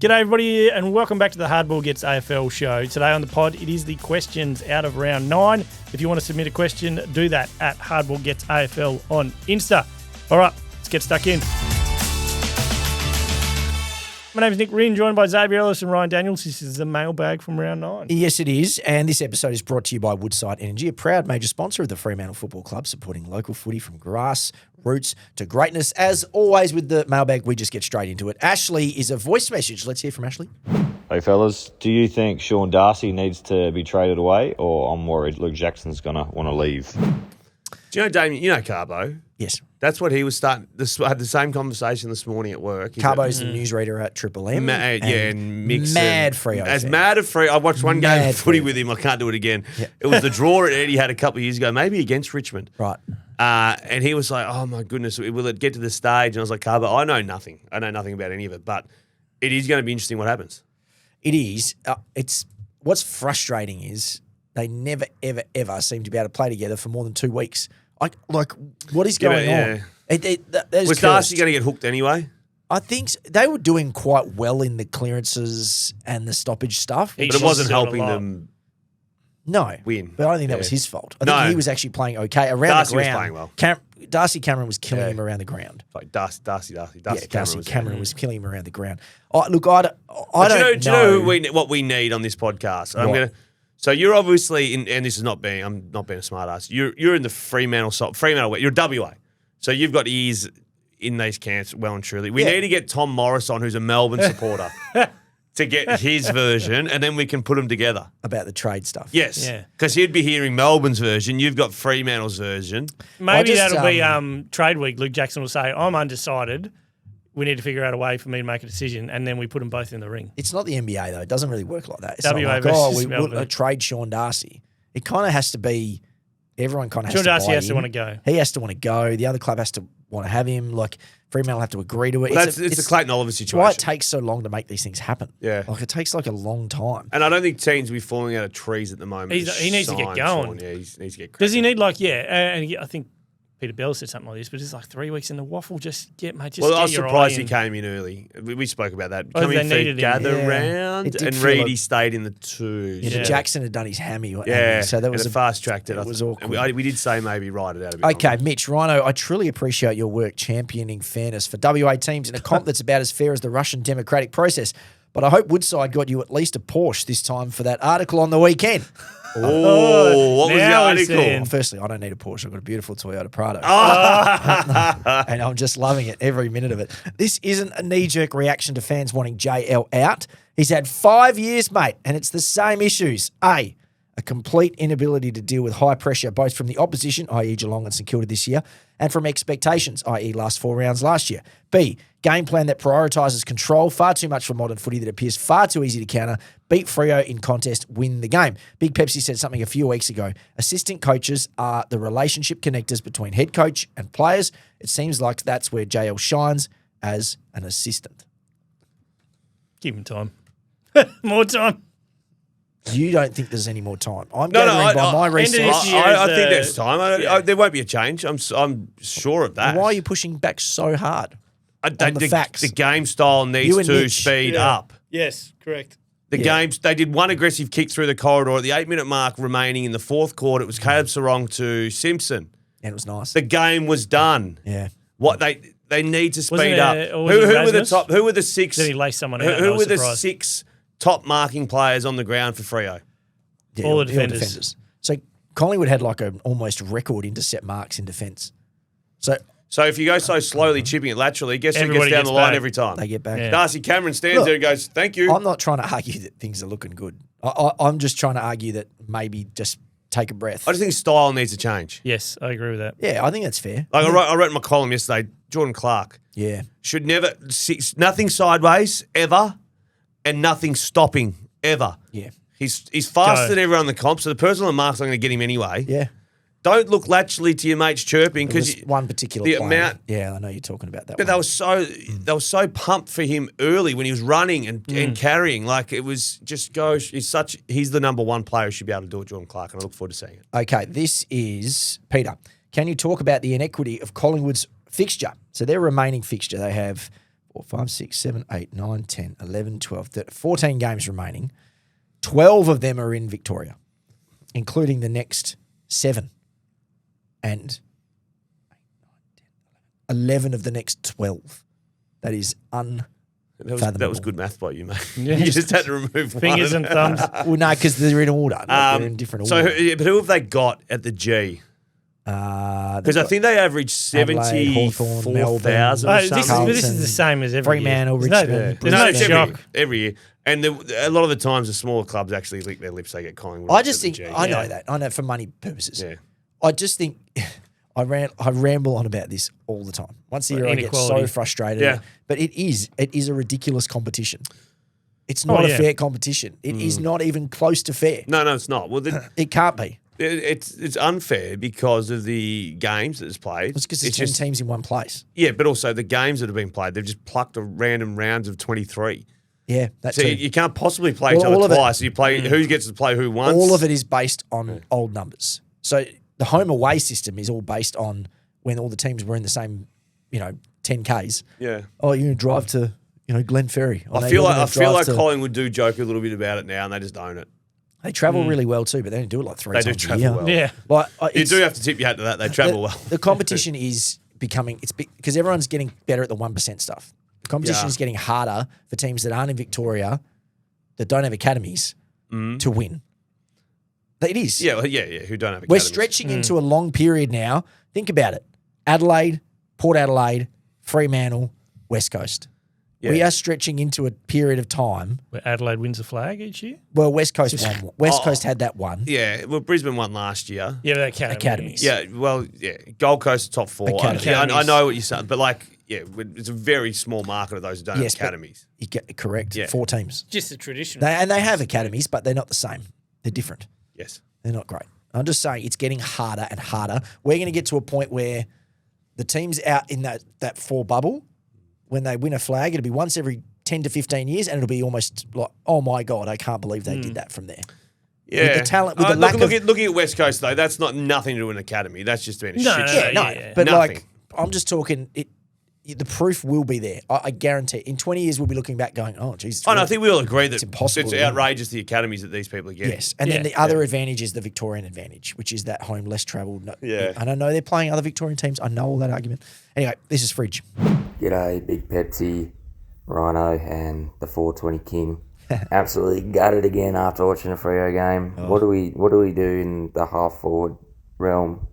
G'day, everybody, and welcome back to the Hardball Gets AFL show. Today on the pod, it is the questions out of round 9. If you want to submit a question, do that at Hardball Gets AFL on Insta. All right, let's get stuck in. My name is Nick Rinn, joined by Xavier Ellis and Ryan Daniels. This is the mailbag from round 9. Yes, it is. And this episode is brought to you by Woodside Energy, a proud major sponsor of the Fremantle Football Club, supporting local footy from grassroots to greatness. As always with the mailbag, we just get straight into it. Ashley is a voice message. Let's hear from Ashley. Hey, fellas. Do you think Sean Darcy needs to be traded away, or I'm worried Luke Jackson's going to want to leave? Do you know, Damien, you know Carbo? Yes. That's what he was starting. I had the same conversation this morning at work. Carbo's the newsreader at Triple M. And Mix. Mad Freo. As mad of Freo. I watched one game of footy with him. I can't do it again. Yeah. It was the draw Eddie had a couple of years ago, maybe against Richmond. Right. And he was like, oh, my goodness, will it get to the stage? And I was like, Carbo, I know nothing. I know nothing about any of it. But it is going to be interesting what happens. It is. What's frustrating is they never, ever, ever seem to be able to play together for more than 2 weeks. Like what is going on? Was Darcy going to get hooked anyway? I think they were doing quite well in the clearances and the stoppage stuff. But it wasn't helping them win. But I don't think that was his fault. I think he was actually playing okay. Around Darcy the ground, was playing well. Darcy Cameron was killing him around the ground. Like Darcy Cameron was killing him around the ground. I don't know. Do you know what we need on this podcast? So you're obviously and this is I'm not being a smart ass. You're in the Fremantle. You're WA, so you've got ears in these camps well and truly. We need to get Tom Morris on, who's a Melbourne supporter, to get his version, and then we can put them together about the trade stuff. Yes, because he'd be hearing Melbourne's version. You've got Fremantle's version. Maybe that'll be trade week. Luke Jackson will say, "I'm undecided. We need to figure out a way for me to make a decision," and then we put them both in the ring. It's not the NBA, though. It doesn't really work like that. It's WA not like, we will trade Sean Darcy. It kind of has to be everyone kind of has to buy in. Sean Darcy has to want to go. He has to want to go. The other club has to want to have him. Like, Fremantle have to agree to it. Well, it's the Clayton Oliver situation. Why it takes so long to make these things happen. Yeah. Like, it takes like a long time. And I don't think teams will be falling out of trees at the moment. He needs to get going. Sean. Yeah, he needs to get cracking. Does he need and I think Peter Bell said something like this, but it's like 3 weeks in the waffle. I was surprised he came in early. We spoke about that. Come in for gather round, and Reedy stayed in the twos. Yeah, Jackson had done his hammy. So that was fast tracked it. It was awkward. We did say maybe ride it out a bit. Okay, Mitch, Rhino, I truly appreciate your work championing fairness for WA teams in a comp that's about as fair as the Russian democratic process. But I hope Woodside got you at least a Porsche this time for that article on the weekend. Oh, what was the article? Well, firstly, I don't need a Porsche. I've got a beautiful Toyota Prado. And I'm just loving it, every minute of it. This isn't a knee-jerk reaction to fans wanting JL out. He's had 5 years, mate, and it's the same issues. A complete inability to deal with high pressure, both from the opposition, i.e. Geelong and St Kilda this year, and from expectations, i.e. last 4 rounds last year. B, game plan that prioritises control far too much for modern footy that appears far too easy to counter. Beat Freo in contest, win the game. Big Pepsi said something a few weeks ago. Assistant coaches are the relationship connectors between head coach and players. It seems like that's where JL shines as an assistant. Give him time. More time. You don't think there's any more time? I'm gathering by my research. I think there's time. There won't be a change. I'm sure of that. Why are you pushing back so hard on the facts? The game style needs to speed up. Yes, correct. The games, they did one aggressive kick through the corridor at the 8-minute mark remaining in the fourth quarter. It was Caleb Sarong to Simpson. And it was nice. The game was done. Yeah. What they need to speed up. Who were the top? Who were the six? Did he lace someone out? Who were the 6 top marking players on the ground for Freo? Yeah, all the defenders. So Collingwood had like an almost record intercept marks in defence. So if you go so slowly chipping it laterally, guess who gets down the line every time? They get back. Yeah. Darcy Cameron stands there and goes, "Thank you." I'm not trying to argue that things are looking good. I'm just trying to argue that maybe just take a breath. I just think style needs to change. Yes, I agree with that. Yeah, I think that's fair. Like I wrote in my column yesterday, Jordan Clark. Yeah. Should never nothing sideways ever, and nothing stopping ever. Yeah. He's faster than everyone in the comp, so the person on the mark's not going to get him anyway. Yeah. Don't look laterally to your mates chirping because one particular player. Yeah, I know you're talking about that. But they were so pumped for him early when he was running and carrying. Like it was just goes. He's the number one player who should be able to do it, Jordan Clark, and I look forward to seeing it. Okay, this is Peter. Can you talk about the inequity of Collingwood's fixture? So their remaining fixture, they have 4, 5, 6, 7, 8, 9, 10, 11, 12, 13, 14 games remaining. 12 of them are in Victoria, including the next 7. And 11 of the next 12. That is unfathomable. That was good math by you, mate. Yeah. You just had to remove Fingers one. and thumbs. Well, no, because they're in order. They're in different order. But who have they got at the G? Because I think they average 74,000 Oh, or this something. is the same as every Fremantle, year. Richmond, There's No, no it's shock. every year. And a lot of the times the smaller clubs actually lick their lips. They get Collingwood. I just at the think, G. I know that. I know for money purposes. Yeah. I just think I ramble on about this all the time. Once a year I get so Inequality. frustrated. Yeah. But it is a ridiculous competition. It's not a fair competition. It is not even close to fair. No, it's not. Well, It can't be. it's unfair because of the games that's played. It's because there's 10 teams in one place. Yeah, but also the games that have been played. They've just plucked a random rounds of 23. Yeah, that's So it. you can't possibly play each Well, all other of it- twice. You play who gets to play who once. All of it is based on old numbers. So the home away system is all based on when all the teams were in the same, 10 Ks. Yeah. Oh, you're going to drive to, Glen Ferry. I feel like Collingwood do joke a little bit about it now, and they just own it. They travel really well too, but they don't do it like 3 They do times a travel year. well. Yeah. Like, You do have to tip your hat to that. They travel well. The competition is becoming because everyone's getting better at the 1% stuff. The competition Yeah. is getting harder for teams that aren't in Victoria, that don't have academies, to win. It is. Yeah, who don't have We're academies. stretching into a long period now. Think about it. Adelaide, Port Adelaide, Fremantle, West Coast. Yeah. We are stretching into a period of time. Where Adelaide wins the flag each year. Well, West Coast won. West Coast had that one. Yeah, well, Brisbane won last year. Yeah, but academies. Academies. Yeah, well, Gold Coast top 4. Academies. I know what you're saying, but it's a very small market of those who don't Yes, have but- academies. You get correct. Yeah. 4 teams. Just the tradition. They have academies, but they're not the same. They're different. Yes. They're not great. I'm just saying it's getting harder and harder. We're going to get to a point where the teams out in that 4 bubble, when they win a flag, it'll be once every 10 to 15 years, and it'll be almost like, oh my God, I can't believe they did that from there. Yeah. With the talent, with the lack of... Looking at West Coast, though, that's not nothing to do with an academy. That's just been a shit show. Yeah. But Nothing. I'm just talking, the proof will be there. I guarantee. In 20 years, we'll be looking back going, oh, Jesus. I think we all agree that It's impossible it's to win. outrageous the academies that these people are getting. Yes. And then the other advantage is the Victorian advantage, which is that home less travelled. Yeah. And I know they're playing other Victorian teams. I know all that argument. Anyway, this is Fridge. G'day, Big Pepsi, Rhino, and the 420 King. Absolutely gutted again after watching a Freo game. Oh. What do we do in the half forward realm?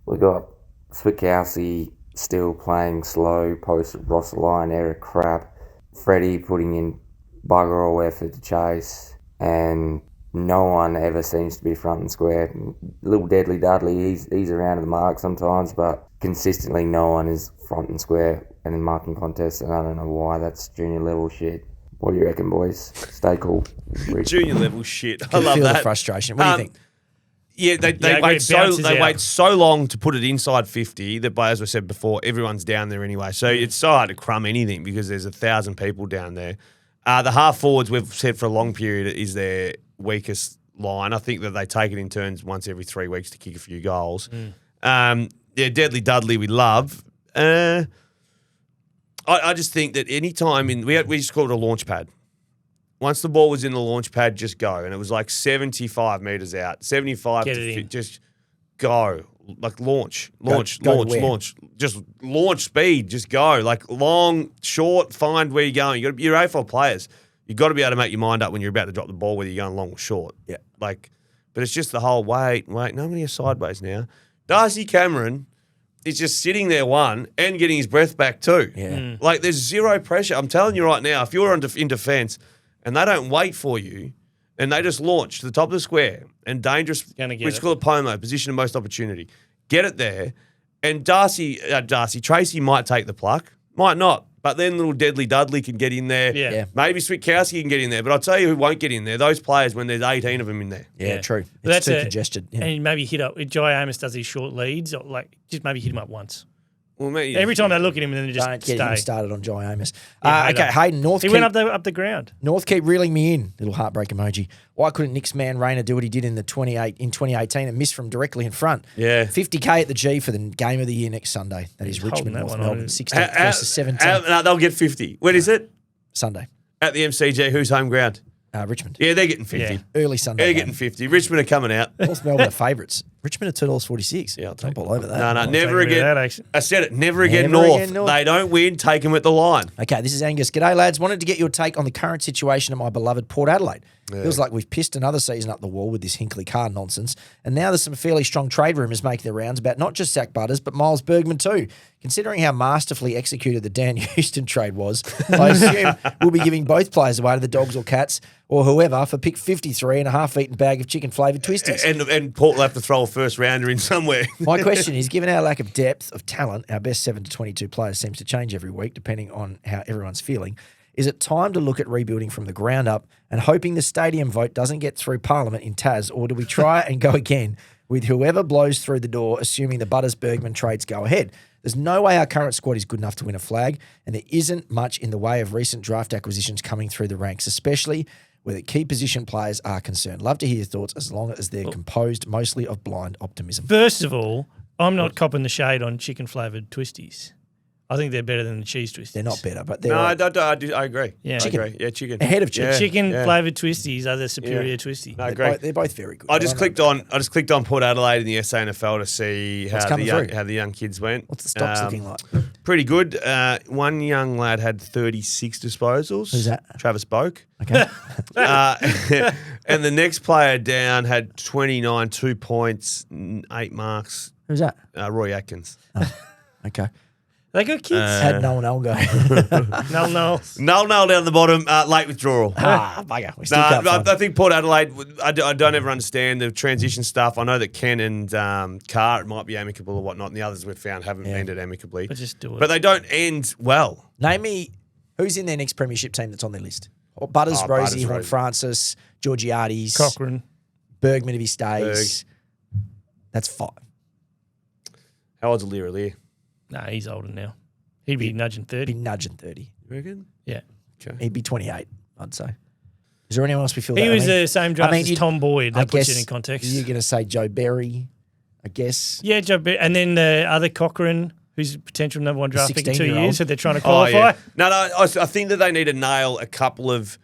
We got Switkowski still playing slow post Ross Lyon era crap. Freddie putting in bugger all effort to chase, and no one ever seems to be front and square. Little Deadly Dudley, he's around the mark sometimes, but consistently no one is front and square and in marking contests, and I don't know why. That's junior level shit. What do you reckon, boys? Stay cool. Junior level shit. I Can love feel that. the frustration. What do you think? Yeah, they I agree. wait It bounces out. wait so long to put it inside 50 that, as I said before, everyone's down there anyway. So it's so hard to crumb anything because there's 1,000 people down there. The half forwards, we've said for a long period, is their weakest line. I think that they take it in turns once every 3 weeks to kick a few goals. Deadly Dudley we love. I just think that any time we just call it a launch pad. Once the ball was in the launch pad, just go. And it was like 75 metres out, 75 Get to it in. 50, just go. Like launch. Go to where? Just launch speed, just go. Like long, short, find where you're going. You're AFL players. You've got to be able to make your mind up when you're about to drop the ball, whether you're going long or short. Yeah. But it's just the whole wait, no, I'm going to go sideways now. Darcy Cameron is just sitting there and getting his breath back too. Yeah. Like there's zero pressure. I'm telling you right now, if you're in defence and they don't wait for you and they just launch to the top of the square and dangerous, Gonna get we it. call it POMO, position of most opportunity, get it there. And Tracy might take the pluck, might not. But then little Deadly Dudley can get in there. Yeah. Maybe Switkowski can get in there. But I'll tell you who won't get in there. Those players when there's 18 of them in there. Yeah, true. But It's too congested. Yeah. And maybe hit up. Jai Amos does his short leads, or just maybe hit him up once. Well, mate, Every time they look at him, and then they just Don't get him stay. started on Jai Amos. Yeah, Okay, Hayden, North He keep, went up the ground. North keep reeling me in. Little heartbreak emoji. Why couldn't Nick's man Rayner do what he did in 2018 and miss from directly in front? Yeah. 50K at the G for the game of the year next Sunday. That is He's holding Richmond, that North one on. Melbourne, 16th versus 17th. No, they'll get 50. When is it? Sunday. At the MCG. Who's home ground? Richmond. Yeah, they're getting 50. Yeah. Early Sunday. They're game. getting 50. Richmond are coming out. North Melbourne are favourites. Richmond are $2.46. Yeah, I'll take Jump all over that. No, never take me to again. that, actually. I said it. Never again, Never North. again, North. They don't win. Take them at the line. Okay, this is Angus. G'day, lads. Wanted to get your take on the current situation at my beloved Port Adelaide. Feels like we've pissed another season up the wall with this Hinkley Carr nonsense. And now there's some fairly strong trade rumours making the rounds about not just Zach Butters, but Miles Bergman too. Considering how masterfully executed the Dan Houston trade was, I assume we'll be giving both players away to the Dogs or Cats or whoever for pick 53 and a half-eaten bag of chicken-flavoured twisties. And Port will have to throw a first rounder in somewhere. My question is, given our lack of depth of talent, our best 7 to 22 players seems to change every week depending on how everyone's feeling. Is it time to look at rebuilding from the ground up and hoping the stadium vote doesn't get through Parliament in Tas, or do we try and go again with whoever blows through the door, assuming the Butters-Bergman trades go ahead? There's no way our current squad is good enough to win a flag, and there isn't much in the way of recent draft acquisitions coming through the ranks, especially where the key position players are concerned. Love to hear your thoughts as long as they're composed mostly of blind optimism. First of all, I'm not copping the shade on chicken-flavoured twisties. I think they're better than the cheese twisties. They're not better, but they're No, I agree. Yeah. I agree. Yeah, chicken. ahead of chicken. Yeah. Chicken-flavoured twisties are the superior twisty. No, I agree. They're both very good. I just don't know. clicked on Port Adelaide in the SANFL to see What's how coming through? how the young kids went. What's the stocks looking like? Pretty good. One young lad had 36 disposals. Who's that? Travis Boak. Okay. And the next player down had 29, 2 points, 8 marks. Who's that? Roy Atkins. Okay. They got kids. Had Nolan Elgo. No. Null down the bottom, late withdrawal. Bugger. We still No, can't find I think Port Adelaide, I don't ever understand the transition stuff. I know that Ken and Carr might be amicable or whatnot, and the others we've found haven't ended amicably. But just do it. But they don't end well. Name me who's in their next premiership team that's on their list. Butters, Oh, Rosie, Butters, Horn Rosie. Francis, Georgiades, Cochrane. Bergman if he stays. That's 5. How old's Lear? Nah, he's older now. He'd be nudging He'd 30. be nudging 30. You reckon? Yeah. Okay. He'd be 28, I'd say. Is there anyone else we feel He that? was the same draft as you- Tom Boyd. That I puts guess it in context. You're going to say Joe Berry, I guess. Yeah, and then the other Cochrane, who's a potential number one draft pick in 2 16-year-old. years, so they're trying to Oh, qualify. yeah. No, I think that they need to nail a couple of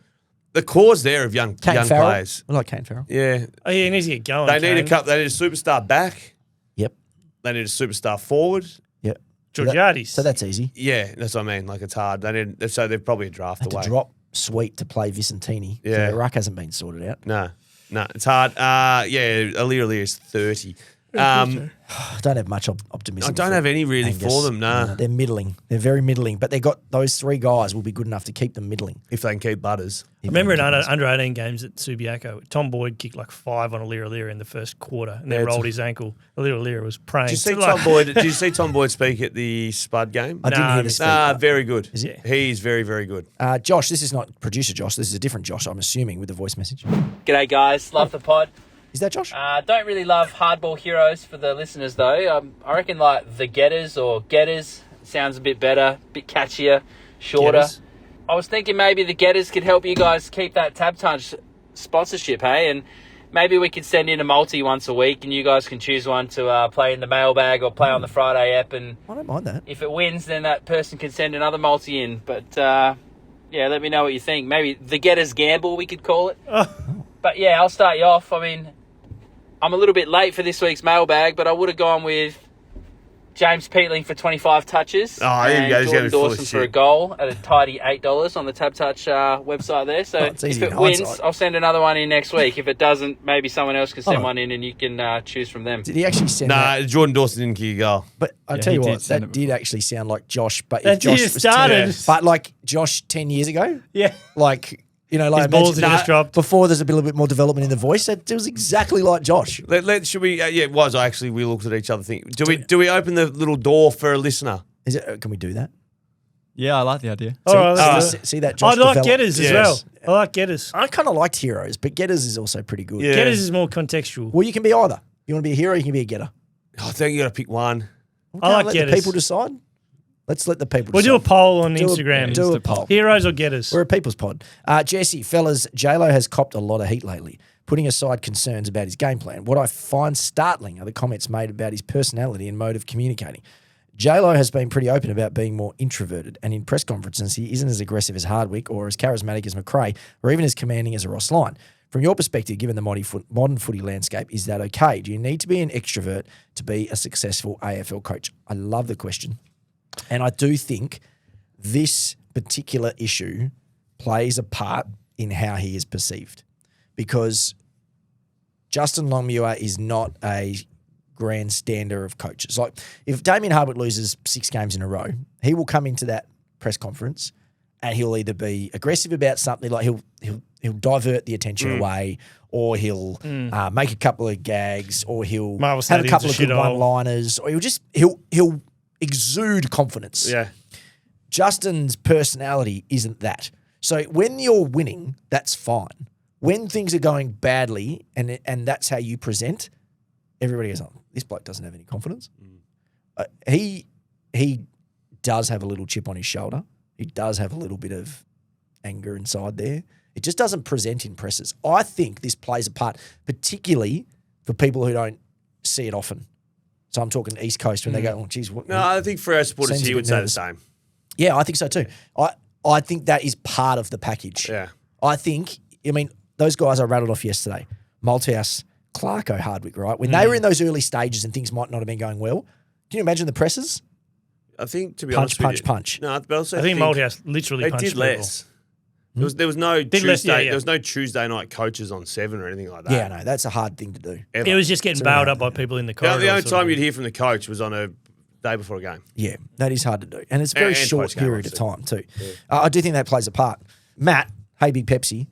the cores there of young Kane Farrell. players. We like Kane Farrell. Yeah. Oh, yeah, he needs to get going. They need a Kane. couple. They need a superstar back. Yep. They need a superstar forward. Yep. Georgiades. So that's easy. Yeah, that's what I mean. Like, it's hard. So they're probably a draft Had away. to drop Sweet to play Vicentini. Yeah. So the ruck hasn't been sorted out. No, it's hard. Yeah, Alir is 30. I don't have much optimism. I don't for have any really Angus. for them, no. They're middling. They're very middling. But they got those 3 guys will be good enough to keep them middling. If they can keep Butters. I remember in under 18 games at Subiaco, Tom Boyd kicked like 5 on Alir in the first quarter and then Yeah, rolled his ankle. Alir was praying. Did you see So, like- Tom Boyd? Did you see Tom Boyd speak at the Spud game? I didn't Nah, hear the speak. Very good. Is it? He's very, very good. Josh, this is not producer Josh. This is a different Josh, I'm assuming, with the voice message. G'day guys, love the pod. Is that Josh? Don't really love hardball heroes for the listeners though. I reckon like the Getters or Getters sounds a bit better, a bit catchier, shorter. Getters. I was thinking maybe the Getters could help you guys keep that Tab Touch sponsorship, hey? And maybe we could send in a multi once a week and you guys can choose one to play in the mailbag or play on the Friday app. And I don't mind that. if it wins, then that person can send another multi in. But yeah, let me know what you think. Maybe the Getters Gamble, we could call it. But yeah, I'll start you off. I mean, I'm a little bit late for this week's mailbag, but I would have gone with James Peatling for 25 touches. Oh, there you and go. He's Jordan gonna be full of Dawson for a shit. goal at a tidy $8 on the Tab Touch website there. So it's easy if in it wins, hindsight. I'll send another one in next week. If it doesn't, maybe someone else can send Oh. one in and you can choose from them. Did he actually send that? Nah, Jordan Dawson didn't kick a goal. But I Yeah, tell you he what, did send that it did actually sound like Josh. But That if Josh just was started. 10, but like Josh 10 years ago, Yeah. like like His balls imagine- had just dropped. before. There's a little bit more development in the voice. It was exactly like Josh. Should we? Yeah, it was actually. We looked at each other. Think. Do we open the little door for a listener? Is it? Can we do that? Yeah, I like the idea. All right, let's see, do it. see that Josh. I like develop? Getters as Yes. well. I like Getters. I kind of liked heroes, but Getters is also pretty good. Yeah. Getters is more contextual. Well, you can be either. You want to be a hero, you can be a getter. I think you got to pick one. I like Let Getters. the people decide. Let's let the people We'll do a decide. poll on Do a- Instagram. do a poll. Heroes or getters? We're a people's pod. Jesse, fellas, J-Lo has copped a lot of heat lately. Putting aside concerns about his game plan, what I find startling are the comments made about his personality and mode of communicating. J-Lo has been pretty open about being more introverted, and in press conferences, he isn't as aggressive as Hardwick or as charismatic as McRae or even as commanding as a Ross Lyon. From your perspective, given the modern footy landscape, is that okay? Do you need to be an extrovert to be a successful AFL coach? I love the question. And I do think this particular issue plays a part in how he is perceived, because Justin Longmuir is not a grandstander of coaches. Like, if Damien Hardwick loses 6 games in a row, he will come into that press conference and he'll either be aggressive about something, like he'll divert the attention away, or he'll make a couple of gags, or he'll Marvel have a Stadium's couple a of good shithole. one-liners, or he'll exude confidence. Yeah. Justin's personality isn't that. So when you're winning, that's fine. When things are going badly and that's how you present, everybody goes, oh, this bloke doesn't have any confidence. He does have a little chip on his shoulder. He does have a little bit of anger inside there. It just doesn't present in presses. I think this plays a part, particularly for people who don't see it often. So I'm talking East Coast when they go, oh, geez. What, No, I think for our supporters Seems a here bit would say the nervous. same. Yeah, I think so too. I think that is part of the package. Yeah. I mean, those guys I rattled off yesterday, Malthouse, Clarko, Hardwick, right? When they were in those early stages and things might not have been going well, can you imagine the presses? I think, to be Punch, honest with punch, you, punch. No, but also I think Malthouse literally they punched did people. less. There was no Did Tuesday. less, yeah. There was no Tuesday night coaches on 7 or anything like that. Yeah, no, that's a hard thing to do. Ever. It was just getting bailed up by people in the corridor. The only time you'd hear from the coach was on a day before a game. Yeah, that is hard to do. And it's a very And short post-game, period of obviously. time too. I do think that plays a part. Matt, hey, Big Pepsi,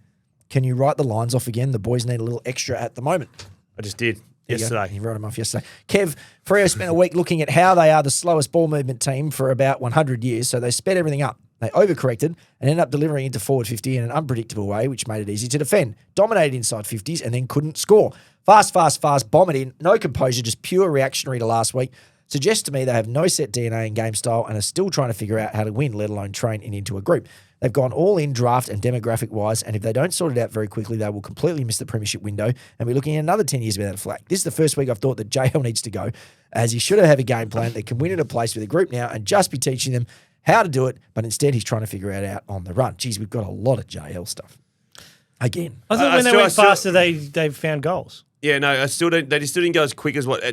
can you write the lines off again? The boys need a little extra at the moment. I just did There you go. yesterday. You wrote them off yesterday. Kev, Freo spent a week looking at how they are the slowest ball movement team for about 100 years, so they sped everything up. They overcorrected and ended up delivering into forward 50 in an unpredictable way, which made it easy to defend. Dominated inside 50s and then couldn't score. Fast, bomb it in. No composure, just pure reactionary to last week. Suggests to me they have no set DNA and game style and are still trying to figure out how to win, let alone train it into a group. They've gone all in draft and demographic-wise, and if they don't sort it out very quickly, they will completely miss the premiership window and be looking at another 10 years without a flag. This is the first week I've thought that JL needs to go, as he should have a game plan that can win at a place with a group now and just be teaching them how to do it, but instead he's trying to figure it out on the run. Geez, we've got a lot of JL stuff. Again. I thought when they went faster, they found goals. Yeah, no, they just didn't go as quick as what.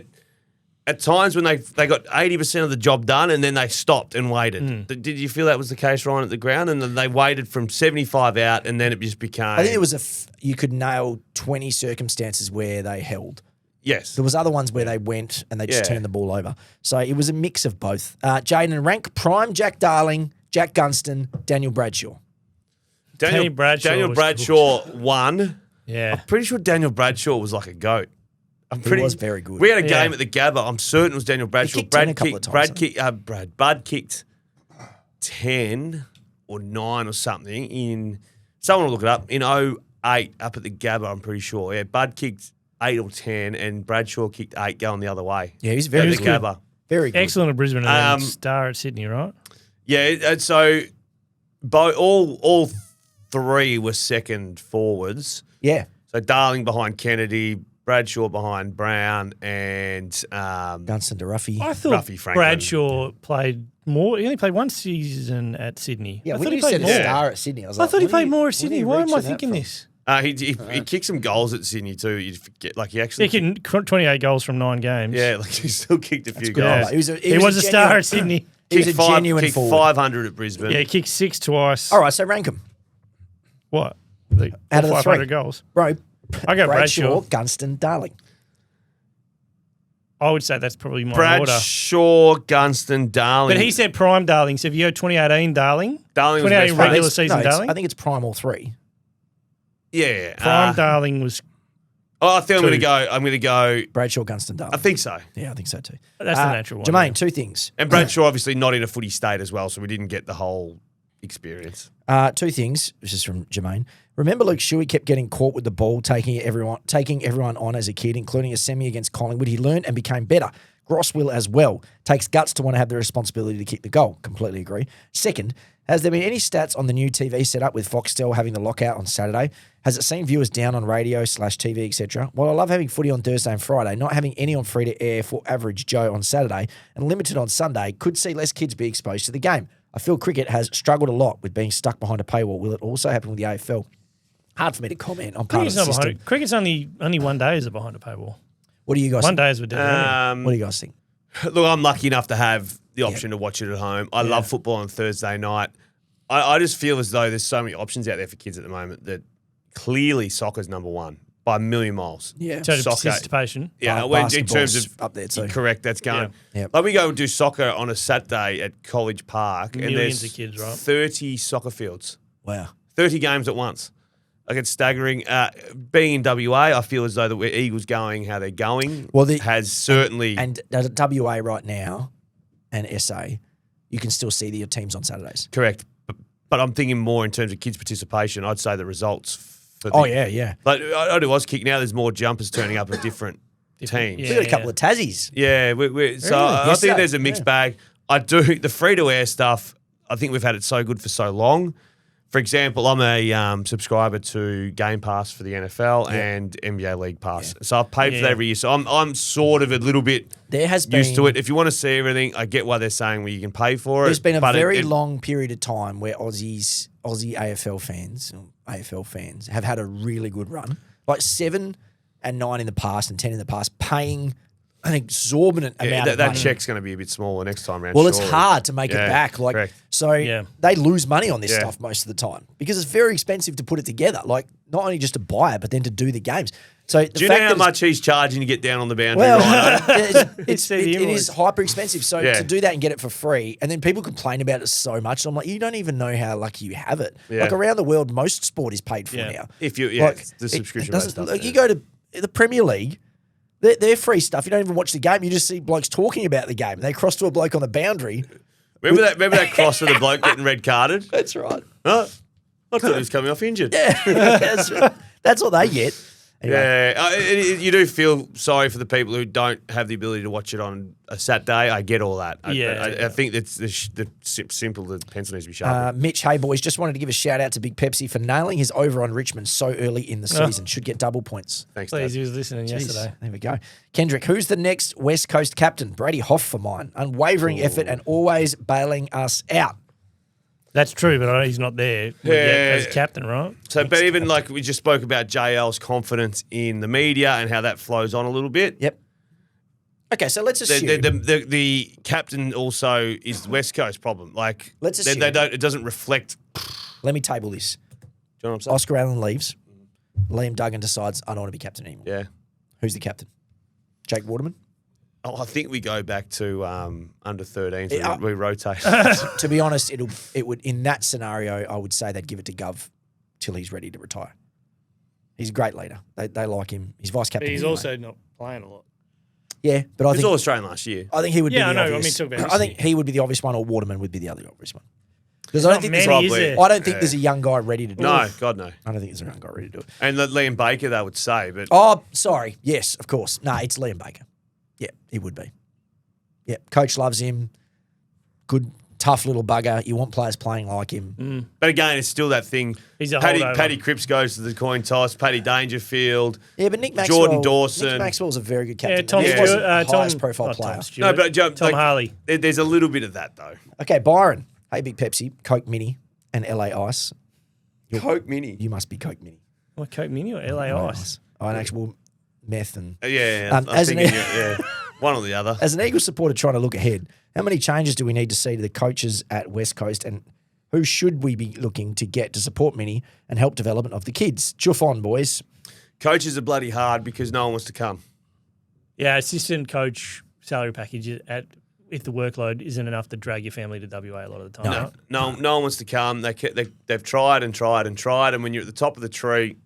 At times when they got 80% of the job done and then they stopped and waited. Did you feel that was the case, Ryan, at the ground? And then they waited from 75 out and then it just became... I think it was you could nail 20 circumstances where they held. Yes. There was other ones where they went and they just Yeah. turned the ball over. So it was a mix of both. Jaden, rank prime Jack Darling, Jack Gunston, Daniel Bradshaw. Danny Bradshaw Daniel was Bradshaw won. Yeah. Pretty sure Daniel Bradshaw was like a goat. He was very good. We had a Yeah. game at the Gabba. I'm certain it was Daniel Bradshaw. kicked 10 a couple of times, Bud kicked 10 or 9 or something in. Someone will look it up in 08 up at the Gabba. I'm pretty sure. Yeah, Bud kicked 8 or 10, and Bradshaw kicked 8 going the other way. Yeah, he's very He was good. good. Very good. Excellent at Brisbane and then Um, star at Sydney, right? Yeah, and so all 3 were second forwards. Yeah. So Darling behind Kennedy, Bradshaw behind Brown, and Gunston to Ruffy. I thought Ruffy Franklin. Bradshaw played more. He only played one season at Sydney. Yeah, I when thought you he played said more. star at Sydney, I was I like, thought he where played do more where at do Sydney. you Why reach am I in that thinking from? this? He kicked some goals at Sydney too. You'd forget, like he actually, He kicked 28 goals from 9 games. yeah, like he still kicked a few good. goals. Yeah. He was a star at Sydney. He was a Kicked genuine kicked forward. 500 at Brisbane. Yeah, he kicked 6 twice. All right, so rank him. What? The Out of the 500 three. goals. Bro, I go Bradshaw, Bradshaw. Gunston, Darling. I would say that's probably my order. Bradshaw, Gunston, Darling. But he said prime Darling. So if you go 2018 Darling, Darling was 2018 best player. regular season it's- Darling, I think it's prime all 3. Yeah. prime Darling was. I think I'm 2. going to go. Bradshaw, Gunston, Darling. I think so. Yeah, I think so too. That's the natural one. Jermaine, 2 things. And Bradshaw obviously not in a footy state as well, so we didn't get the whole experience. 2 things. This is from Jermaine. Remember Luke Shuey kept getting caught with the ball, taking everyone on as a kid, including a semi against Collingwood. He learned and became better. Gross will as well. Takes guts to want to have the responsibility to kick the goal. Completely agree. Second, has there been any stats on the new TV setup with Foxtel having the lockout on Saturday? Has it seen viewers down on radio/TV, etc.? While I love having footy on Thursday and Friday, not having any on free to air for average Joe on Saturday and limited on Sunday could see less kids be exposed to the game. I feel cricket has struggled a lot with being stuck behind a paywall. Will it also happen with the AFL? Hard for me to comment on part of the system. Cricket's only 1 day is behind a paywall. What do you guys 1 think? day is with What do you guys think? Look, I'm lucky enough to have the option to watch it at home. I love football on Thursday night. I just feel as though there's so many options out there for kids at the moment that clearly soccer's number one by a million miles. Yeah. In terms of participation. Yeah, in terms of up there too. Correct, that's going. Yeah. Yep. Like we go and do soccer on a Saturday at College Park, and Millions there's of kids, right? 30 soccer fields, Wow. 30 games at once. Like it's staggering. Being in WA, I feel as though the Eagles going how they're going has certainly And WA right now and SA, you can still see your teams on Saturdays. correct. But I'm thinking more in terms of kids' participation. I'd say the results. For Oh, yeah. Like I do was kick. Now there's more jumpers turning up of different teams. We got a couple of Tassies. Yeah, so I think Yesterday, there's a mixed bag. I do the free-to-air stuff. I think we've had it so good for so long. For example, I'm a subscriber to Game Pass for the NFL and NBA League Pass. So I've paid for that every year. So I'm sort of a little bit used to it. If you want to see everything, I get why they're saying well, you can pay for it. There's been a very long period of time where Aussie AFL fans, or AFL fans, have had a really good run. Like 7 and 9 in the past and 10 in the past, paying an exorbitant amount of that money. check's going to be a bit smaller next time around. Well, it's hard to make it back. Like, correct. They lose money on this stuff most of the time because it's very expensive to put it together. Like, not only just to buy it, but then to do the games. So, do you know how much he's charging to get down on the boundary? Well, Rhino? it is hyper expensive. So to do that and get it for free, and then people complain about it so much. I'm like, you don't even know how lucky you have it. Yeah. Like around the world, most sport is paid for now. If you, Like, the subscription doesn't- stuff. like, you go to the Premier League. They're free stuff. You don't even watch the game. You just see blokes talking about the game. They cross to a bloke on the boundary. Remember that cross with the bloke getting red carded? That's right. Huh? I thought he was coming off injured. That's what they get. Anyway. Yeah, you do feel sorry for the people who don't have the ability to watch it on a Saturday. I get all that. I think that's the simple. The pencil needs to be sharpened. Mitch, hey boys, just wanted to give a shout out to Big Pepsi for nailing his over on Richmond so early in the season. Should get double points. Thanks, Please, Dad. he was listening yesterday. There we go. Kendrick, who's the next West Coast captain? Brady Hoff for mine. Unwavering effort and always bailing us out. That's true, but he's not there as captain, right? So, but even like we just spoke about JL's confidence in the media and how that flows on a little bit. Yep. Okay, so let's assume the captain also is the West Coast problem. Like, Let's assume- they don't. It doesn't reflect. let me table this. Do you know what I'm saying? Oscar Allen leaves. Liam Duggan decides I don't want to be captain anymore. Yeah. Who's the captain? Jake Waterman? Oh, I think we go back to under 13s. We rotate. To be honest, it would in that scenario, I would say they'd give it to Gov till he's ready to retire. He's a great leader. They like him. He's vice captain. But he's anyway. also not playing a lot. Yeah, but I He was think all Australian last year. I think he would be Yeah, the I know. obvious. I mean, talk about I think this he would be the obvious one, or Waterman would be the other obvious one. Because There's I not don't think many, there's, is there? I don't think there's a young guy ready to do No, it. God no. I don't think there's a young guy ready to do it. And Liam Baker, they would say, but Oh, sorry. Yes, of course. No, it's Liam Baker. Yeah, he would be. Yeah, coach loves him. Good, tough little bugger. You want players playing like him. But again, it's still that thing. He's a Paddy holdover. Cripps goes to the coin toss. Paddy Dangerfield. Yeah, but Nick Maxwell. Jordan Dawson. Nick Maxwell's a very good Yeah, captain. Tom He Stewart. wasn't the highest Tom, profile not player. Tom Stewart. No, but Tom Harley. There's a little bit of that though. Okay, Byron. Hey, Big Pepsi, Coke Mini, and LA Ice. Coke Mini. You must be Coke Mini. What, Coke Mini or LA Ice? Oh, an actual meth and. Yeah, I'm As an- thinking, yeah, one or the other. As an Eagles supporter trying to look ahead, how many changes do we need to see to the coaches at West Coast, and who should we be looking to get to support Mini and help development of the kids? Chuff on, boys. Coaches are bloody hard because no one wants to come. Yeah, assistant coach salary package if the workload isn't enough to drag your family to WA a lot of the time. No, right? no one wants to come. They've tried and tried and tried, and when you're at the top of the tree,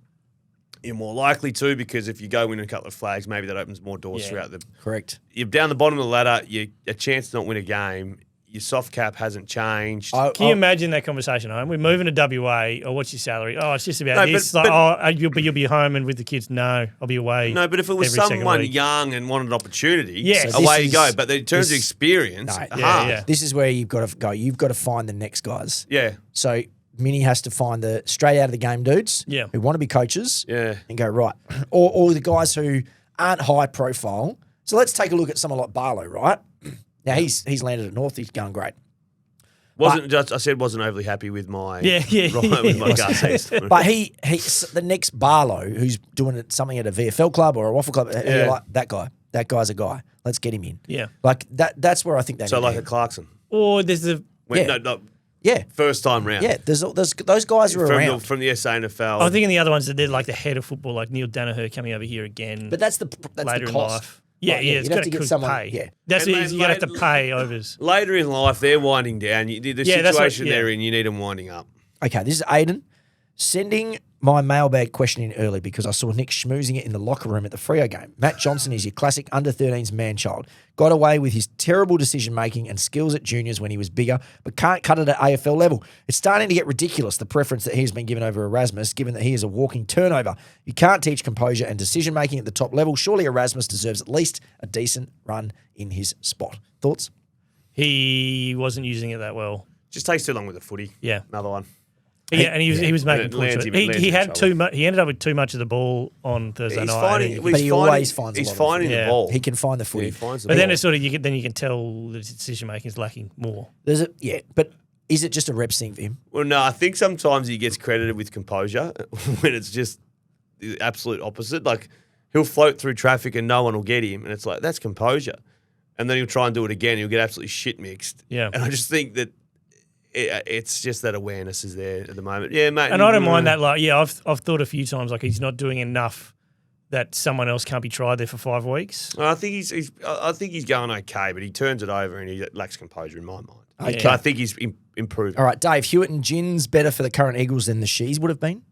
you're more likely to because if you go win a couple of flags, maybe that opens more doors throughout the. Correct. You're down the bottom of the ladder. You a chance to not win a game. your soft cap hasn't changed. Can you imagine that conversation at home? We're moving to WA. Or what's your salary? Oh, it's just about No, this. You'll be home and with the kids. No, I'll be away. No, but if it was every second someone week. young and wanted an opportunity, Yes. So away you this go. is- But in terms of this- experience, No, hard. yeah. This is where you've got to go. You've got to find the next guys. Yeah. So Minnie has to find the straight out of the game dudes Yeah. who want to be coaches Yeah. and go, right. Or the guys who aren't high profile. So let's take a look at someone like Barlow, right? Now he's landed at North. He's going great. Wasn't overly happy with my with my Garcia. But he's the next Barlow who's doing something at a VFL club or a waffle club. And you're like, that guy. That guy's a guy. Let's get him in. Yeah. Like that's where I think that. So like a Clarkson. Or there's the. No, Yeah. first time round. Yeah. There's those guys are around. From the SANFL. I'm thinking the other ones that they're like the head of football, like Neil Danaher coming over here again. But that's later the in cost. life. Yeah, Like, yeah, it's you'd got have to get to someone. pay. Yeah. That's And it. then You got to have to pay overs. Later in life, they're winding down. The Yeah, that's situation what- yeah. they're in, you need them winding up. Okay, this is Aiden sending my mailbag question in early because I saw Nick schmoozing it in the locker room at the Freo game. Matt Johnson is your classic under-13s man-child. Got away with his terrible decision-making and skills at juniors when he was bigger, but can't cut it at AFL level. It's starting to get ridiculous, the preference that he's been given over Erasmus, given that he is a walking turnover. You can't teach composure and decision-making at the top level. Surely Erasmus deserves at least a decent run in his spot. Thoughts? He wasn't using it that well. Just takes too long with the footy. Yeah. Another one. Yeah, and he was making And it poor lands choices. him- it lands He him had in too trouble. much. He ended up with too much of the ball on Thursday He's night. finding, and- well, But he's he finding, always finds a he's lot of finding Yeah. the ball. He can find the Yeah, footy. he finds the but ball. then it's sort of you can tell the decision making is lacking more. But is it just a reps thing for him? Well, no, I think sometimes he gets credited with composure when it's just the absolute opposite. Like, he'll float through traffic and no one will get him, and it's like, that's composure. And then he'll try and do it again. He'll get absolutely shit mixed. Yeah. And I just think that it's just that awareness is there at the moment. Yeah, mate. And I don't mind that. Like, yeah, I've thought a few times like he's not doing enough that someone else can't be tried there for 5 weeks. I think he's going okay, but he turns it over and he lacks composure in my mind. Okay. So I think he's improving. All right, Dave, Hewitt and Gin's better for the current Eagles than the Shees would have been?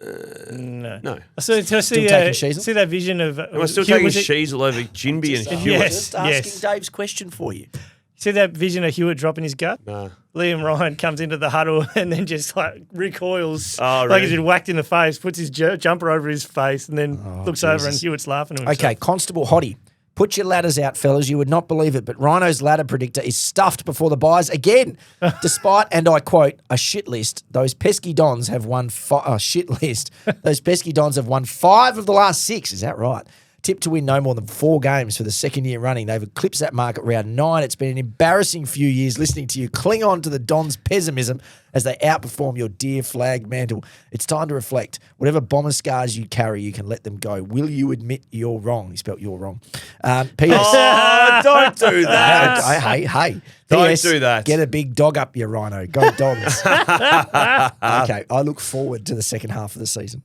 No. No. So Still taking Sheasel? see that vision of. Am I still taking Sheasel over Jinby and Hewitt? Yes. Just asking Dave's question for you. See that vision of Hewitt dropping his gut? No. Liam Ryan comes into the huddle and then just like recoils, Oh, like really? he's been whacked in the face, puts his jumper over his face, and then looks over and Hewitt's laughing to himself. Okay, Constable Hottie. Put your ladders out, fellas. You would not believe it, but Rhino's ladder predictor is stuffed before the buys again. Despite, and I quote, a shit list, those pesky Dons have won shit list. Those pesky Dons have won 5 of the last 6. Is that right? Tipped to win no more than 4 games for the second year running. They've eclipsed that mark at round 9. It's been an embarrassing few years listening to you cling on to the Dons' pessimism as they outperform your dear flag mantle. It's time to reflect. Whatever bomber scars you carry, you can let them go. Will you admit you're wrong? He spelt you're wrong. P.S. Oh, don't do that. Hey. Don't P.S. do that. Get a big dog up your Rhino. Go Dons. Okay, I look forward to the second half of the season.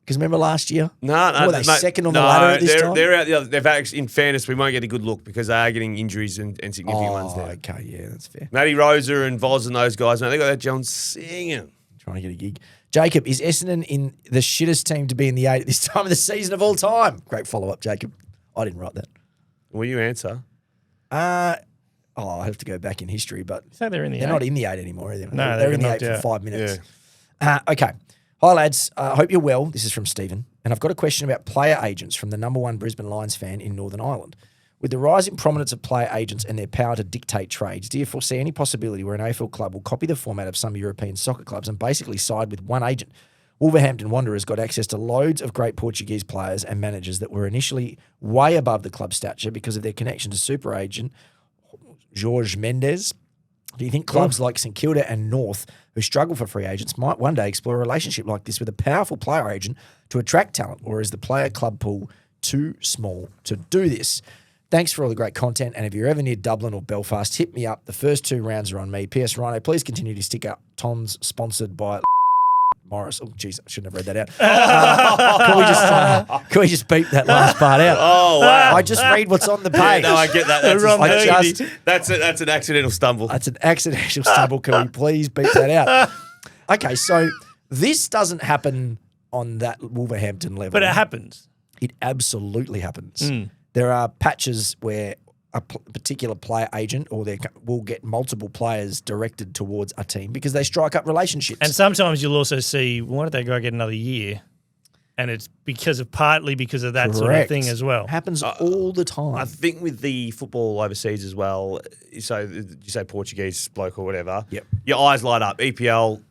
Because remember last year? No, What were they, mate, second on the ladder at this time? They're out the other. They've actually, in fairness, we won't get a good look because they are getting injuries and significant ones there. Okay, yeah, that's fair. Matty Rosa and Voz and those guys, man, they got that John singing. Trying to get a gig. Jacob, is Essendon in the shittest team to be in the 8 at this time of the season of all time? Great follow-up, Jacob. I didn't write that. Will you answer? I have to go back in history, but So they're in the they're 8. not in the 8 anymore, are they? No, they're they in the got 8 for knocked out. 5 minutes. Okay. Hi, lads. I hope you're well. This is from Stephen. And I've got a question about player agents from the number 1 Brisbane Lions fan in Northern Ireland. With the rising prominence of player agents and their power to dictate trades, do you foresee any possibility where an AFL club will copy the format of some European soccer clubs and basically side with one agent? Wolverhampton Wanderers got access to loads of great Portuguese players and managers that were initially way above the club stature because of their connection to super agent Jorge Mendes. Do you think clubs like St Kilda and North, who struggle for free agents, might one day explore a relationship like this with a powerful player agent to attract talent, or is the player club pool too small to do this? Thanks for all the great content, and if you're ever near Dublin or Belfast, hit me up. The first 2 rounds are on me. P.S. Rhino, please continue to stick up Tons, sponsored by Morris. Oh, jeez, I shouldn't have read that out. Can we just beep that last part out? Oh, wow. I just read what's on the page. No, I get that. That's, Ron Burgundy. that's an accidental stumble. That's an accidental stumble. Can we please beat that out? Okay, so this doesn't happen on that Wolverhampton level. But it happens. It absolutely happens. There are patches where particular player agent or they will get multiple players directed towards a team because they strike up relationships. And sometimes you'll also see, why did they go get another year? And it's partly because of that sort of thing as well. Happens all the time. I think with the football overseas as well, so you say Portuguese bloke or whatever, Yep. Your eyes light up. EPL,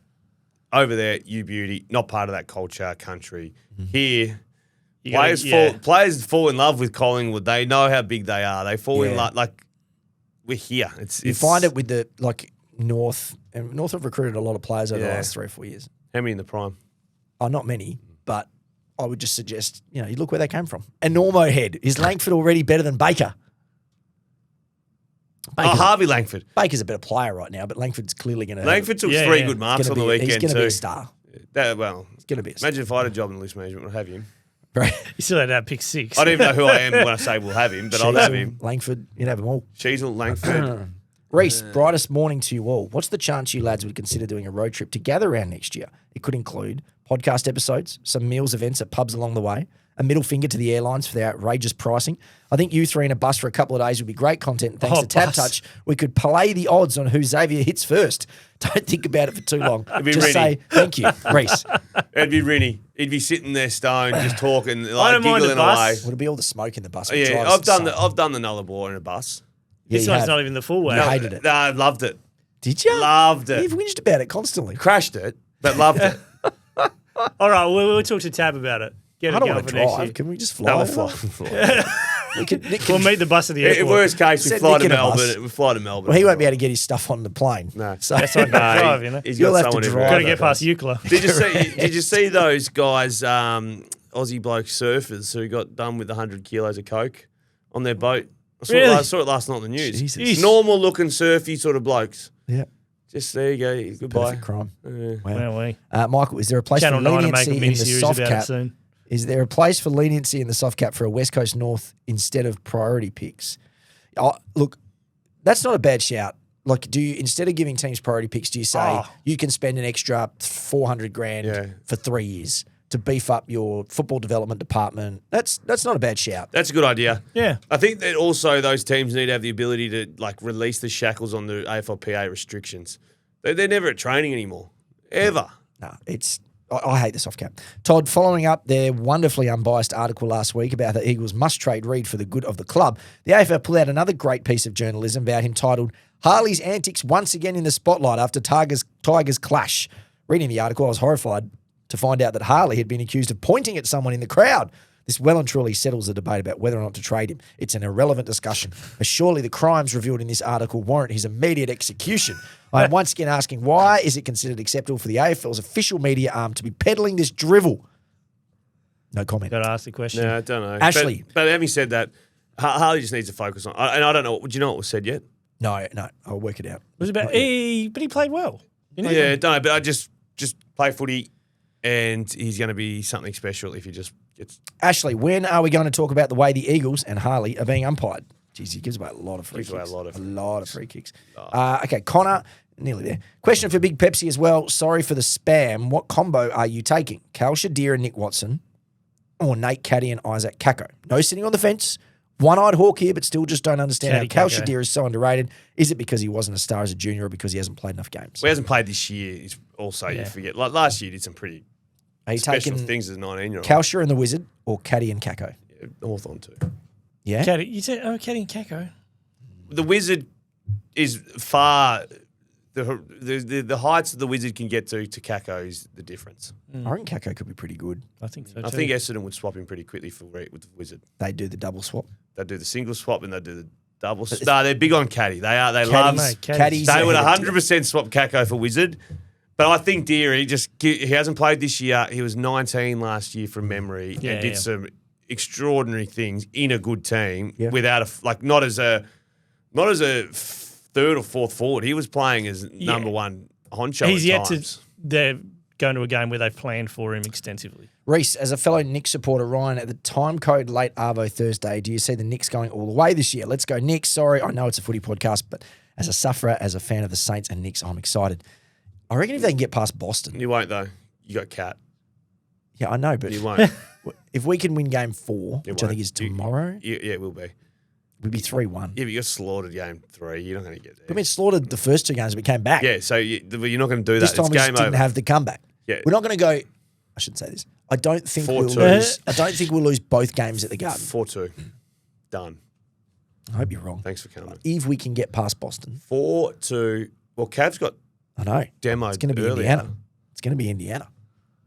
over there, you beauty, not part of that culture, country. Here, players fall in love with Collingwood. They know how big they are. They fall in love, like, we're here. You find it with the, North, and North have recruited a lot of players over the last 3 or 4 years. How many in the prime? Oh, not many, but I would just suggest, you look where they came from. And Normo head. Is Langford already better than Baker? Harvey Langford. Baker's a better player right now, but Langford's clearly going to. Langford took 3 good marks on the weekend He's too. going to be a star. He's going to be a star. Imagine if I had a job in list management, I'd have him. Right. You still had that pick 6. I don't even know who I am when I say we'll have him, but I'll have him. Langford, you'd have them all. Cheezel, Langford. Reece, brightest morning to you all. What's the chance you lads would consider doing a road trip to gather around next year? It could include podcast episodes, some meals events at pubs along the way, a middle finger to the airlines for their outrageous pricing. I think you three in a bus for a couple of days would be great content. And thanks to Tab Touch, we could play the odds on who Xavier hits first. Don't think about it for too long. Just say thank you, Reece. It'd be Rinny. He'd be sitting there stoned, just talking, don't mind giggling the bus. away. Would it be all the smoke in the bus? Yeah, I've done the Nullarbor in a bus. This one's not even the full way. You hated it. No, I loved it. Did you? Loved it. You've whinged about it constantly. Crashed it, but loved it. All right, we'll talk to Tab about it. Get I it don't going want for to next year. drive. Can we just fly? No, we'll over? fly. We'll meet the bus at the airport. In worst case, we Send fly Nick to in a bus. Melbourne. We fly to Melbourne. Well, he won't be able to get his stuff on the plane. No. So That's not drive, you know. He's You'll got have to someone drive. Got to everywhere. get past Eucla. Did you see those guys, Aussie bloke surfers who got done with 100 kilos of coke on their boat? I saw it last night on the news. Jesus. Normal looking surfy sort of blokes. Yeah. Just there you go. Goodbye. Perfect crime. Wow. Michael, is there a place Channel for 9 to make a leniency in the mini-series soft about it cap? soon. Is there a place for leniency in the soft cap for a West Coast North instead of priority picks? Look, that's not a bad shout. Like, do you, instead of giving teams priority picks, do you say you can spend an extra 400 grand for 3 years to beef up your football development department? That's not a bad shout. That's a good idea. Yeah. I think that also those teams need to have the ability to release the shackles on the AFLPA restrictions. They're never at training anymore, ever. No, I hate the soft cap. Todd, following up their wonderfully unbiased article last week about the Eagles' must-trade read for the good of the club, the AFL pulled out another great piece of journalism about him titled, Harley's Antics Once Again in the Spotlight After Tigers Clash. Reading the article, I was horrified to find out that Harley had been accused of pointing at someone in the crowd. This well and truly settles the debate about whether or not to trade him. It's an irrelevant discussion, as surely the crimes revealed in this article warrant his immediate execution. I am once again asking, why is it considered acceptable for the AFL's official media arm to be peddling this drivel? No comment. Got to ask the question. No, I don't know. Ashley. But having said that, Harley just needs to focus on, and I don't know, do you know what was said yet? No, I'll work it out. It was about, but he played well. Didn't he? Yeah, don't know, but I just play footy, and he's going to be something special if he just gets. Ashley, when are we going to talk about the way the Eagles and Harley are being umpired? Jeez, he gives away a lot of free kicks. A lot of free kicks. Okay, Connor, nearly there. Question for Big Pepsi as well. Sorry for the spam. What combo are you taking? Cal Shadir and Nick Watson, or Nate Caddy and Isaac Kako? No sitting on the fence. One-eyed hawk here, but still just don't understand how Cal Shadir is so underrated. Is it because he wasn't a star as a junior or because he hasn't played enough games? Well, he hasn't played this year. He's also, you forget. Like last year, he did some pretty Are you special taking things as a 19-year-old. Kalsha and the Wizard or Caddy and Kako? Yeah, Hawthorn too. Yeah? Caddy, you said, Caddy and Kako. The Wizard is far. The heights that the Wizard can get to Kako is the difference. I reckon Kako could be pretty good. I think so too. I think Essendon would swap him pretty quickly with the Wizard. They do the double swap. They do the single swap and they do the double swap. No, they're big on Caddy. They are. They Caddy, love. mate, Caddy's They would ahead of 100% swap Kako for Wizard. But I think Deary he hasn't played this year. He was 19 last year from memory and did some extraordinary things in a good team without not as a third or fourth forward. He was playing as number one honcho. He's yet times. they're going to a game where they've planned for him extensively. Reece, as a fellow Knicks supporter, Ryan, at the time code late Arvo Thursday, do you see the Knicks going all the way this year? Let's go Knicks. Sorry, I know it's a footy podcast, but as a sufferer, as a fan of the Saints and Knicks, I'm excited. I reckon if they can get past Boston. You won't though. You got Cat. Yeah, I know, but You won't. if we can win game 4, which I think is tomorrow. Yeah, it will be. We'd be 3-1. Yeah, but you're slaughtered game 3. You're not going to get there. We've been slaughtered the first 2 games. We came back. Yeah, so you're not going to do that. This time It's we just game didn't over. have the comeback. Yeah. We're not going to go. I shouldn't say this. I don't think we'll 4-2. lose. I don't think we'll lose both games at the Garden. 4-2. Done. I hope you're wrong. Thanks for coming. If we can get past Boston, 4-2. Well, Cavs got I know. demoed It's going to be earlier. Indiana. It's going to be Indiana.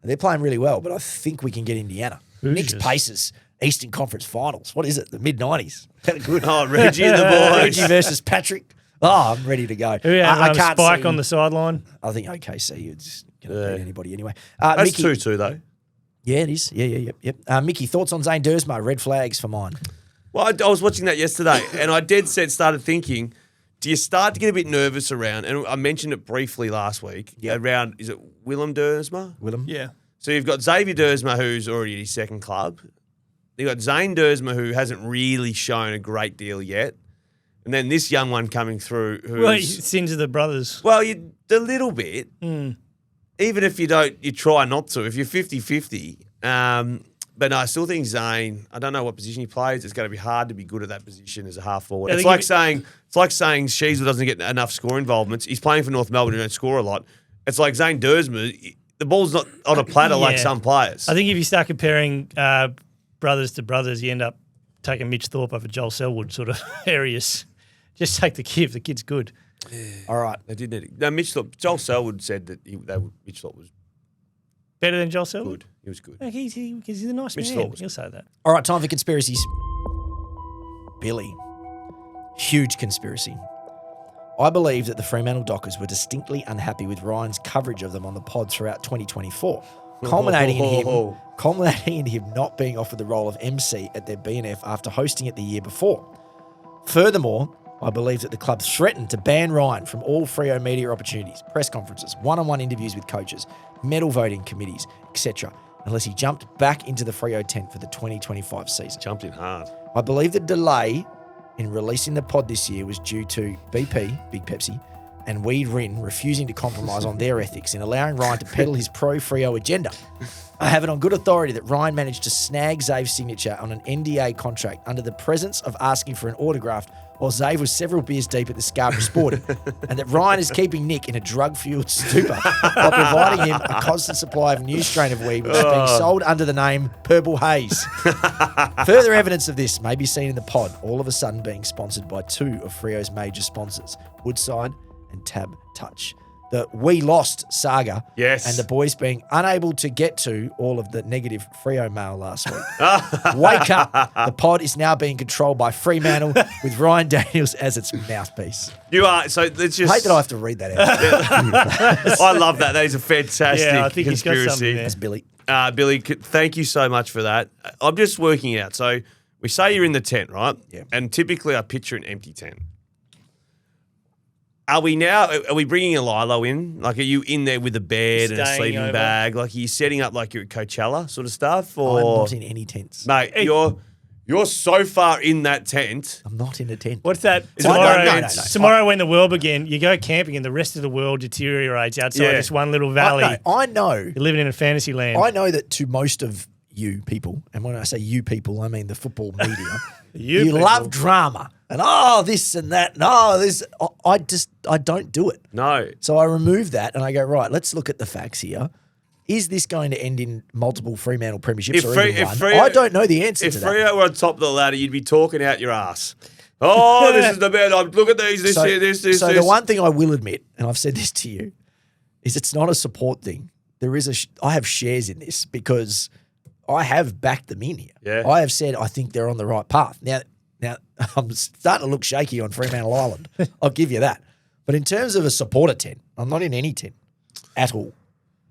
They're playing really well, but I think we can get Indiana. Nick's Hoosiers. Pacers, Eastern Conference Finals. What is it? The mid-90s. Good. Oh, Reggie and the boys. Reggie versus Patrick. Oh, I'm ready to go. Who had I can't Spike see, on the sideline? I think OKC is going to Yeah. beat anybody anyway. That's Mickey, 2-2, though. Yeah, it is. Yep. Mickey, thoughts on Zane Dursma? Red flags for mine. Well, I was watching that yesterday, and I dead set started thinking, do you start to get a bit nervous around, and I mentioned it briefly last week, around, is it Willem Dursma? Willem? Yeah. So you've got Xavier Dursma, who's already at his second club. You've got Zane Dursma, who hasn't really shown a great deal yet. And then this young one coming through who's... Well, sins of the brothers. Well, a little bit. Even if you try not to. If you're 50-50. But no, I still think Zane, I don't know what position he plays. It's going to be hard to be good at that position as a half forward. Yeah, It's like saying Sheasel doesn't get enough score involvements. He's playing for North Melbourne who don't score a lot. It's like Zane Dursma, the ball's not on a platter like some players. I think if you start comparing brothers to brothers, you end up taking Mitch Thorpe over Joel Selwood sort of areas. Just take the give. The kid's good. All right. They did need. No, Joel Selwood said that Mitch Thorpe was Better than Joel Selwood? good. He was good. He's a nice Mitch man. Thorpe was He'll say that. All right, time for conspiracies. Billy. Huge conspiracy. I believe that the Fremantle Dockers were distinctly unhappy with Ryan's coverage of them on the pod throughout 2024, culminating in him not being offered the role of MC at their BNF after hosting it the year before. Furthermore, I believe that the club threatened to ban Ryan from all Freo media opportunities, press conferences, one-on-one interviews with coaches, medal voting committees, etc., unless he jumped back into the Freo tent for the 2025 season. Jumped in hard. I believe the delay in releasing the pod this year was due to BP, Big Pepsi, and Weed Rin refusing to compromise on their ethics in allowing Ryan to peddle his pro-Freo agenda. I have it on good authority that Ryan managed to snag Zave's signature on an NDA contract under the presence of asking for an autograph while Zave was several beers deep at the Scarborough Sporting, and that Ryan is keeping Nick in a drug-fueled stupor while providing him a constant supply of a new strain of weed which is being sold under the name Purple Haze. Further evidence of this may be seen in the pod, all of a sudden being sponsored by 2 of Freo's major sponsors, Woodside and Tab Touch. The We Lost saga, Yes. and the boys being unable to get to all of the negative Freo mail last week. Wake up. The pod is now being controlled by Fremantle with Ryan Daniels as its mouthpiece. You are, so let's just... I hate that I have to read that out. I love that. That is a fantastic Yeah, I think he's got something conspiracy. there. That's Billy. Billy, thank you so much for that. I'm just working it out. So we say you're in the tent, right? Yeah. And typically I picture an empty tent. Are we bringing a Lilo in? Like, are you in there with a bed and a Staying sleeping over. bag? Like, are you setting up like you're at Coachella sort of stuff? I'm Or, not in any tents. mate, you're so far in that tent. I'm not in a tent. What's that? it Tomorrow, no, no, no. tomorrow when the world begins, you go camping and the rest of the world deteriorates outside Yeah. this one little valley. I know. You're living in a fantasy land. I know that to most of you people, and when I say you people, I mean the football media, You you people. love drama. And this and that, and this. I don't do it. No. So I remove that and I go, right, let's look at the facts here. Is this going to end in multiple Fremantle premierships or even one? I don't know the answer If to that. Freo were on top of the ladder, you'd be talking out your ass. Oh, this is the bad. Look at these. This. So the one thing I will admit, and I've said this to you, is it's not a support thing. There is I have shares in this because I have backed them in here. Yeah. I have said I think they're on the right path. Now I'm starting to look shaky on Fremantle Island. I'll give you that. But in terms of a supporter tent, I'm not in any tent at all.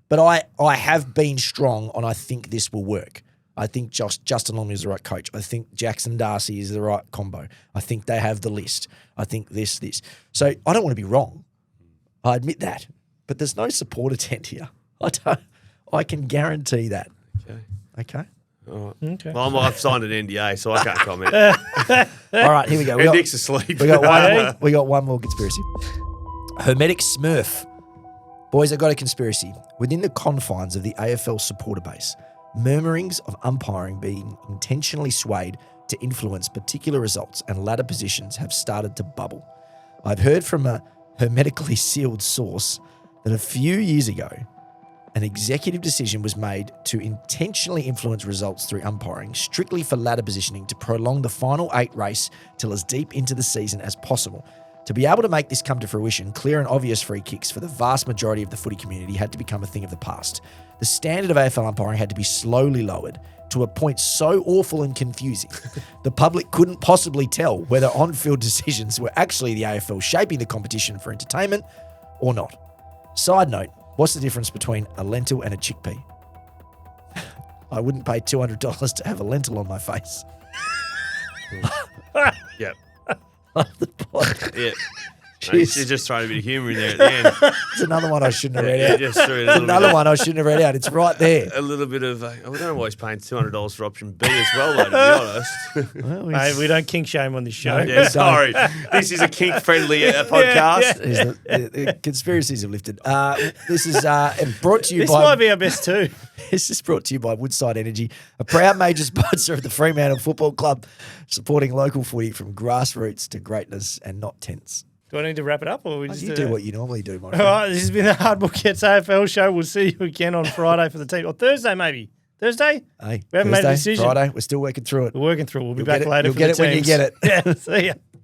But I have been strong on I think this will work. I think Justin Longmuir is the right coach. I think Jackson Darcy is the right combo. I think they have the list. I think this. So I don't want to be wrong. I admit that. But there's no supporter tent here. I can guarantee that. Okay. Okay. Well, I've signed an NDA, so I can't comment. All right, here we go. And Nick's asleep. We got one more conspiracy. Hermetic Smurf. Boys, I got a conspiracy. Within the confines of the AFL supporter base, murmurings of umpiring being intentionally swayed to influence particular results, and ladder positions have started to bubble. I've heard from a hermetically sealed source that a few years ago, an executive decision was made to intentionally influence results through umpiring, strictly for ladder positioning, to prolong the final 8 race till as deep into the season as possible. To be able to make this come to fruition, clear and obvious free kicks for the vast majority of the footy community had to become a thing of the past. The standard of AFL umpiring had to be slowly lowered to a point so awful and confusing, the public couldn't possibly tell whether on-field decisions were actually the AFL shaping the competition for entertainment or not. Side note, what's the difference between a lentil and a chickpea? I wouldn't pay $200 to have a lentil on my face. Yep. Love the pod. Yeah. Jeez. You just throwing a bit of humour in there at the end. It's another one I shouldn't have read out. Just threw It's another one I shouldn't have read out. It's right there. A little bit of, I don't know why he's paying $200 for option B as well, though, to be honest. Well, Hey, we don't kink shame on this show. No. Yeah, sorry. This is a kink-friendly podcast. The conspiracies have lifted. This is brought to you This by... might be our best too. This is brought to you by Woodside Energy, a proud major sponsor of the Fremantle Football Club, supporting local footy from grassroots to greatness and not tents. Do I need to wrap it up, or we just You do what you normally do, my All friend. right, this has been the Hardball Gets AFL show. We'll see you again on Friday for the team, or Thursday maybe. Thursday? Hey, We haven't made a Thursday, decision. Friday, we're still working through it. We're working through it. We'll be You'll back get it- later you'll for get the it when you teams. get it. Yeah, see ya.